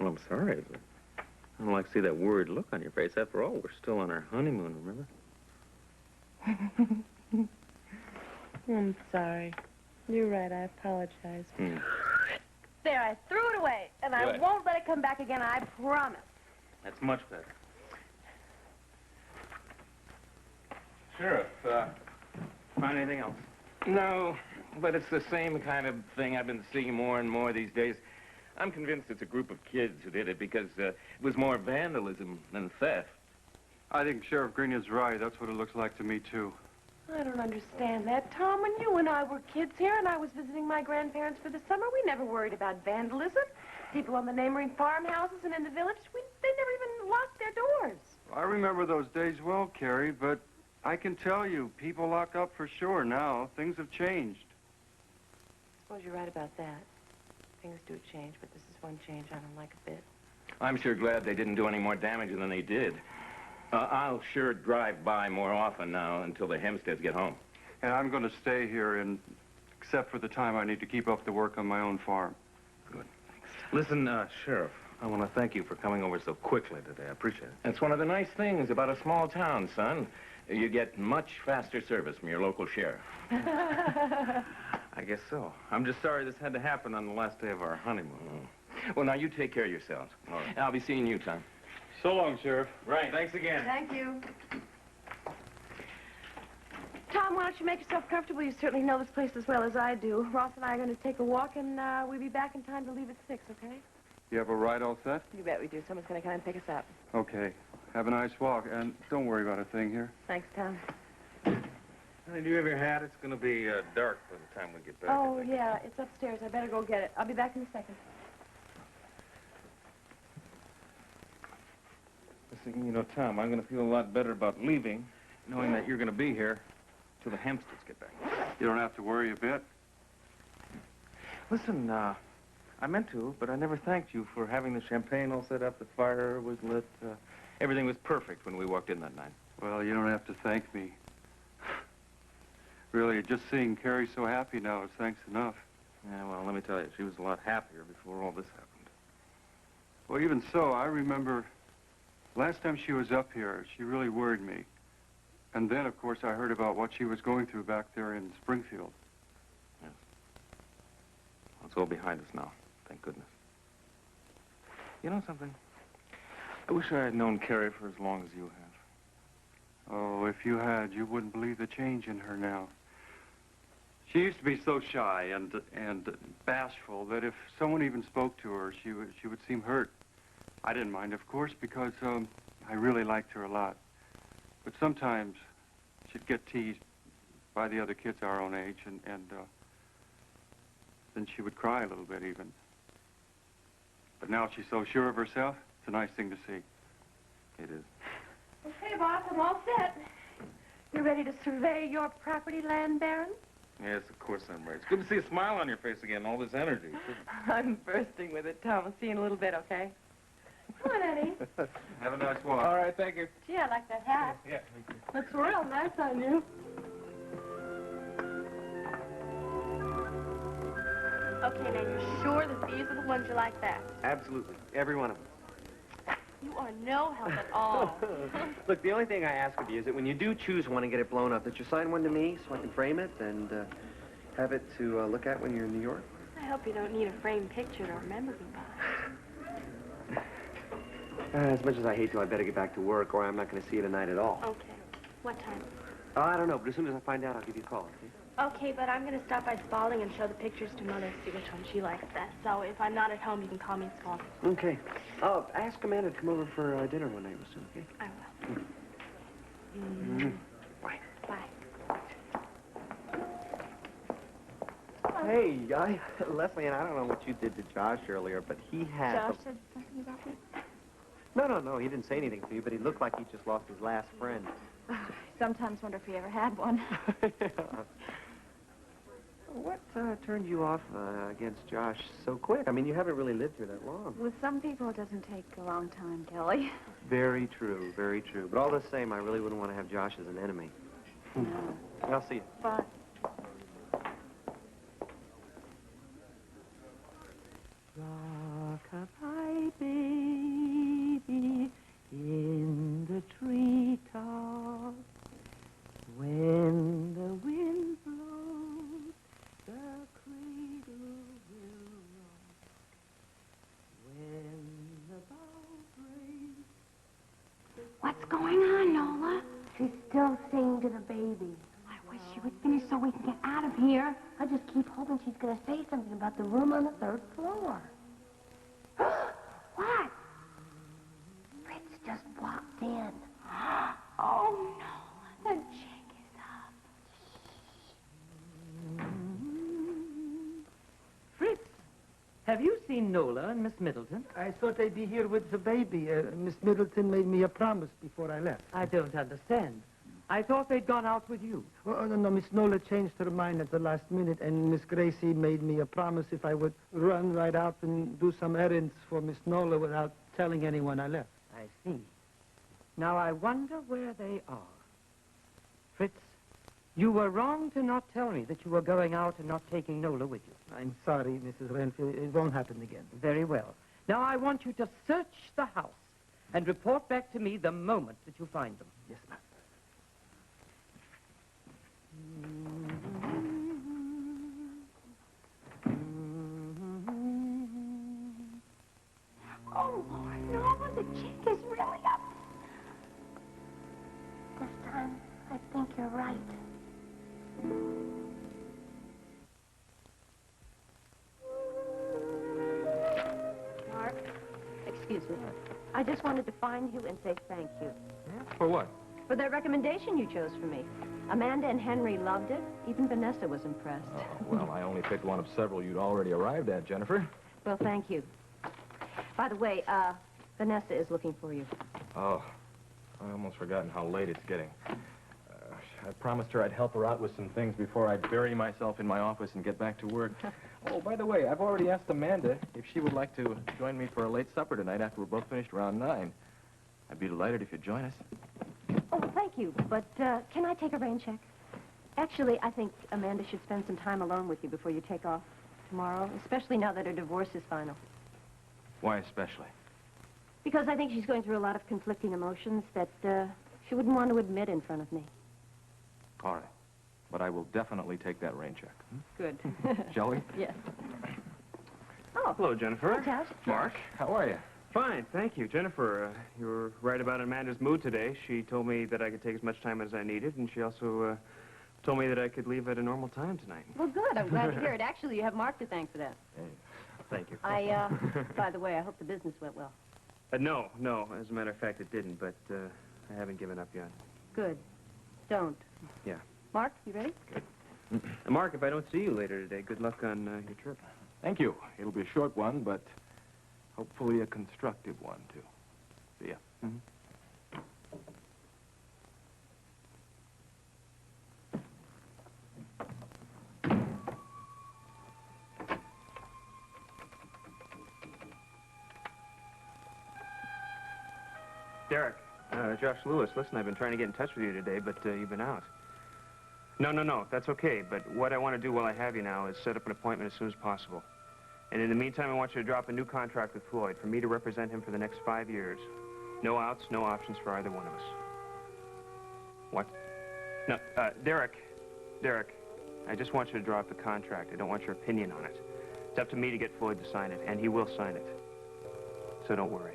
Well, I'm sorry, but I don't like to see that worried look on your face. After all, we're still on our honeymoon, remember? I'm sorry. You're right, I apologize. There, I threw it away, and I won't let it come back again, I promise. That's much better. Sheriff, find anything else? No, but it's the same kind of thing I've been seeing more and more these days. I'm convinced it's a group of kids who did it because it was more vandalism than theft. I think Sheriff Green is right. That's what it looks like to me, too. I don't understand that, Tom. When you and I were kids here and I was visiting my grandparents for the summer, we never worried about vandalism. People on the neighboring farmhouses and in the village, they never even locked their doors. I remember those days well, Carrie, but I can tell you, people lock up for sure now. Things have changed. I suppose you're right about that. Things do change, but this is one change I don't like a bit. I'm sure glad they didn't do any more damage than they did. I'll sure drive by more often now until the Hempsteads get home. And I'm going to stay here, except for the time I need to keep up the work on my own farm. Good. Thanks. Listen, Sheriff, I want to thank you for coming over so quickly today. I appreciate it. That's one of the nice things about a small town, son. You get much faster service from your local sheriff. I guess so. I'm just sorry this had to happen on the last day of our honeymoon. Well, now you take care of yourselves. All right. I'll be seeing you, Tom. So long, Sheriff. Right. Thanks again. Thank you. Tom, why don't you make yourself comfortable? You certainly know this place as well as I do. Ross and I are going to take a walk, and we'll be back in time to leave at 6, okay? You have a ride all set? You bet we do. Someone's going to come and pick us up. Okay. Have a nice walk, and don't worry about a thing here. Thanks, Tom. Honey, do you have your hat? It's going to be dark by the time we get back. Oh, yeah, it's upstairs. I better go get it. I'll be back in a second. Listen, you know, Tom, I'm going to feel a lot better about leaving, knowing that you're going to be here till the Hempsteads get back. You don't have to worry a bit. Listen, I meant to, but I never thanked you for having the champagne all set up, the fire was lit. Everything was perfect when we walked in that night. Well, you don't have to thank me. Really, just seeing Carrie so happy now is thanks enough. Yeah, well, let me tell you, she was a lot happier before all this happened. Well, even so, I remember last time she was up here, she really worried me. And then, of course, I heard about what she was going through back there in Springfield. Yes. Well, it's all behind us now, thank goodness. You know something? I wish I had known Carrie for as long as you have. Oh, if you had, you wouldn't believe the change in her now. She used to be so shy and bashful that if someone even spoke to her, she would seem hurt. I didn't mind, of course, because I really liked her a lot. But sometimes she'd get teased by the other kids our own age, and then she would cry a little bit even. But now she's so sure of herself, it's a nice thing to see. It is. Okay, boss, I'm all set. You ready to survey your property, land baron? Yes, of course I'm ready. It's good to see a smile on your face again, all this energy. I'm bursting with it, Tom. I'll see you in a little bit, okay? Come on, Eddie. Have a nice walk. All right, thank you. Gee, I like that hat. Yeah, thank you. Looks real nice on you. Okay, now you're sure that these are the ones you like best? Absolutely. Every one of them. You are no help at all. Look, the only thing I ask of you is that when you do choose one and get it blown up, that you sign one to me so I can frame it and have it to look at when you're in New York. I hope you don't need a framed picture to remember me by. As much as I hate to, I better get back to work or I'm not going to see you tonight at all. Okay. What time? I don't know, but as soon as I find out, I'll give you a call, okay? Okay, but I'm going to stop by Spalding and show the pictures to Mother, see which one she likes best. So if I'm not at home, you can call me at Spalding. Okay. Oh, ask Amanda to come over for dinner one night soon, okay? I will. Bye. Bye. Hey, Lesley-Ann, I don't know what you did to Josh earlier, but he had... Josh said something about me? No, he didn't say anything to you, but he looked like he just lost his last friend. I sometimes wonder if he ever had one. What turned you off against Josh so quick? I mean, you haven't really lived here that long. With some people, it doesn't take a long time, Kelly. Very true, very true. But all the same, I really wouldn't want to have Josh as an enemy. No. I'll see you. Bye. Rock-a-bye, baby. still singing to the baby. I wish she would finish so we can get out of here. I just keep hoping she's going to say something about the room on the 3rd floor. What? Fritz just walked in. Oh, no. The jig is up. Fritz, have you seen Nola and Miss Middleton? I thought I'd be here with the baby. Miss Middleton made me a promise before I left. I don't understand. I thought they'd gone out with you. Oh, no, Miss Nola changed her mind at the last minute, and Miss Gracie made me a promise if I would run right out and do some errands for Miss Nola without telling anyone I left. I see. Now I wonder where they are. Fritz, you were wrong to not tell me that you were going out and not taking Nola with you. I'm sorry, Mrs. Renfield. It won't happen again. Very well. Now I want you to search the house and report back to me the moment that you find them. Yes, ma'am. Oh, no, the jig is really up. This time, I think you're right. Mark, excuse me. I just wanted to find you and say thank you. Yeah? For what? For that recommendation you chose for me. Amanda and Henry loved it. Even Vanessa was impressed. Oh, well, I only picked one of several you'd already arrived at, Jennifer. Well, thank you. By the way, Vanessa is looking for you. Oh, I almost forgotten how late it's getting. I promised her I'd help her out with some things before I'd bury myself in my office and get back to work. Oh, by the way, I've already asked Amanda if she would like to join me for a late supper tonight after we're both finished around 9. I'd be delighted if you'd join us. Oh, thank you. But can I take a rain check? Actually, I think Amanda should spend some time alone with you before you take off tomorrow, especially now that her divorce is final. Why especially? Because I think she's going through a lot of conflicting emotions that she wouldn't want to admit in front of me. All right. But I will definitely take that rain check. Good. Shall we? Yes. Oh. Hello, Jennifer. Hi, Josh. Mark. How are you? Fine, thank you. Jennifer, you were right about Amanda's mood today. She told me that I could take as much time as I needed, and she also told me that I could leave at a normal time tonight. Well, good. I'm glad to hear it. Actually, you have Mark to thank for that. Hey. Thank you. By the way, I hope the business went well. No. As a matter of fact, it didn't, but I haven't given up yet. Good. Don't. Yeah. Mark, you ready? Good. Mark, if I don't see you later today, good luck on your trip. Thank you. It'll be a short one, but hopefully a constructive one, too. See ya. Mm-hmm. Derek, Josh Lewis, listen, I've been trying to get in touch with you today, but you've been out. No, that's okay, but what I want to do while I have you now is set up an appointment as soon as possible. And in the meantime, I want you to drop a new contract with Floyd for me to represent him for the next 5 years. No outs, no options for either one of us. What? No, Derek, I just want you to draw up the contract. I don't want your opinion on it. It's up to me to get Floyd to sign it, and he will sign it. So don't worry.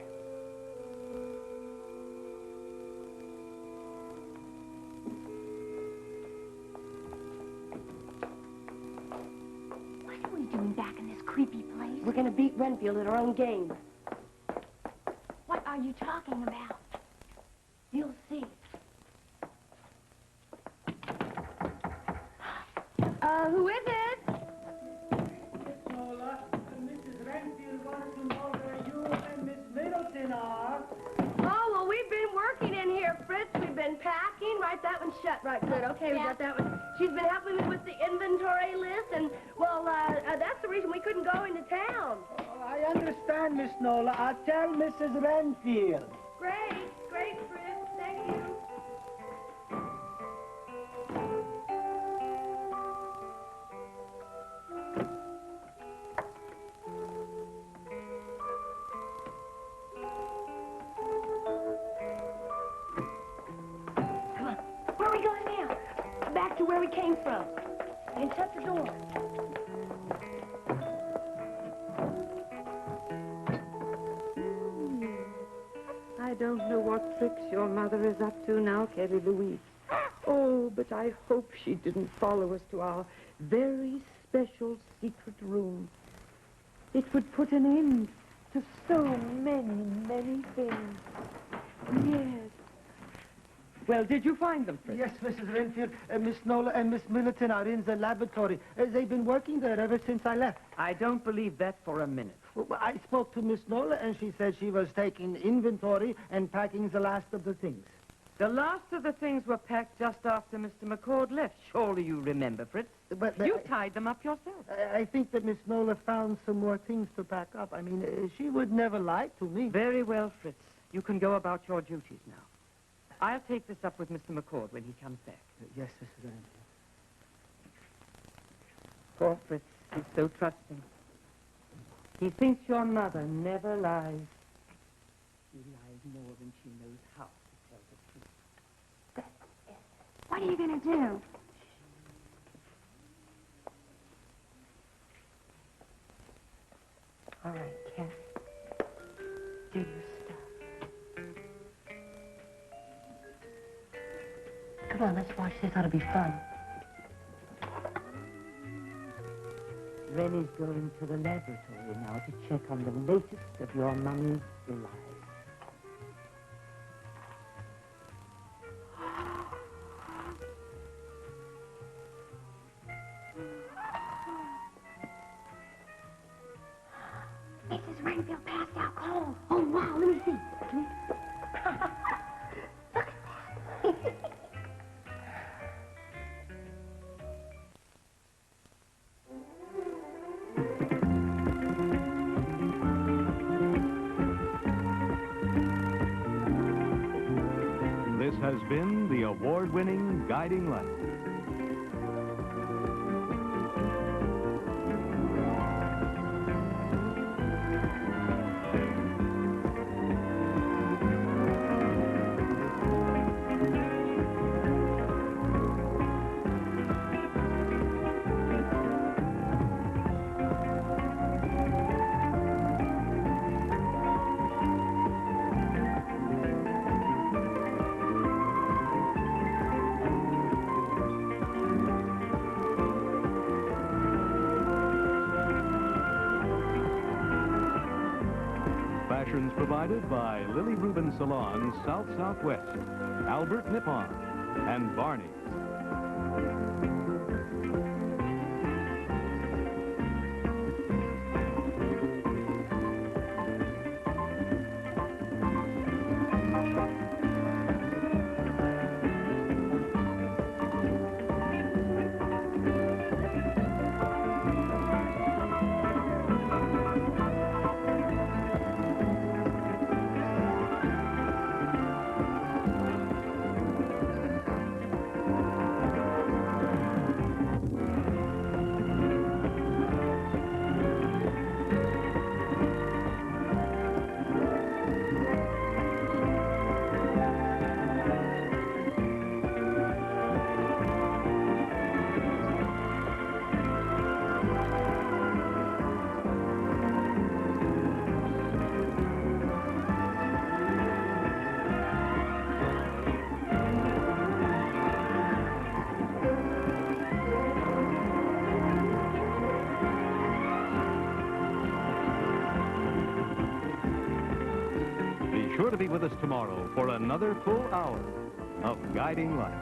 What are we doing back in this creepy place? We're going to beat Renfield at our own game. What are you talking about? You'll see. Who is it? Miss Nola, Mrs. Renfield wants to know where you and Miss Middleton are. Oh, well, we've been working in here, Fritz. We've been packing. Right, that one's shut. Right, good. Okay, we got that one. She's been helping me with the inventory list, and, well, that's the reason we couldn't go into town. Oh, I understand, Miss Nola. I'll tell Mrs. Renfield. Great, Fritz. Thank you. Come on. Where are we going now? Back to where we came from. And shut the door. I don't know what tricks your mother is up to now, Carrie Louise. Oh, but I hope she didn't follow us to our very special secret room. It would put an end to so many, many things. Yes. Well, did you find them, Fritz? Yes, Mrs. Renfield. Miss Nola and Miss Middleton are in the laboratory. They've been working there ever since I left. I don't believe that for a minute. Well, I spoke to Miss Nola, and she said she was taking inventory and packing the last of the things. The last of the things were packed just after Mr. McCord left. Surely you remember, Fritz. But You tied them up yourself. I think that Miss Nola found some more things to pack up. I mean, she would never lie to me. Very well, Fritz. You can go about your duties now. I'll take this up with Mr. McCord when he comes back. Yes, Mrs. Renfield. Poor Fritz. He's so trusting. He thinks your mother never lies. She lies more than she knows how to tell the truth. What are you going to do? All right, Cat. Do your stuff. Come on, let's watch this. Ought to be fun. Rennie's going to the laboratory now to check on the latest of your mummy's lies. Mrs. Renfield passed out cold. Oh, wow, let me see. Look at that. This has been the award-winning Guiding Light. Fashions provided by Lily Rubin Salon, South-Southwest, Albert Nippon, and Barney. Be sure to be with us tomorrow for another full hour of Guiding Light.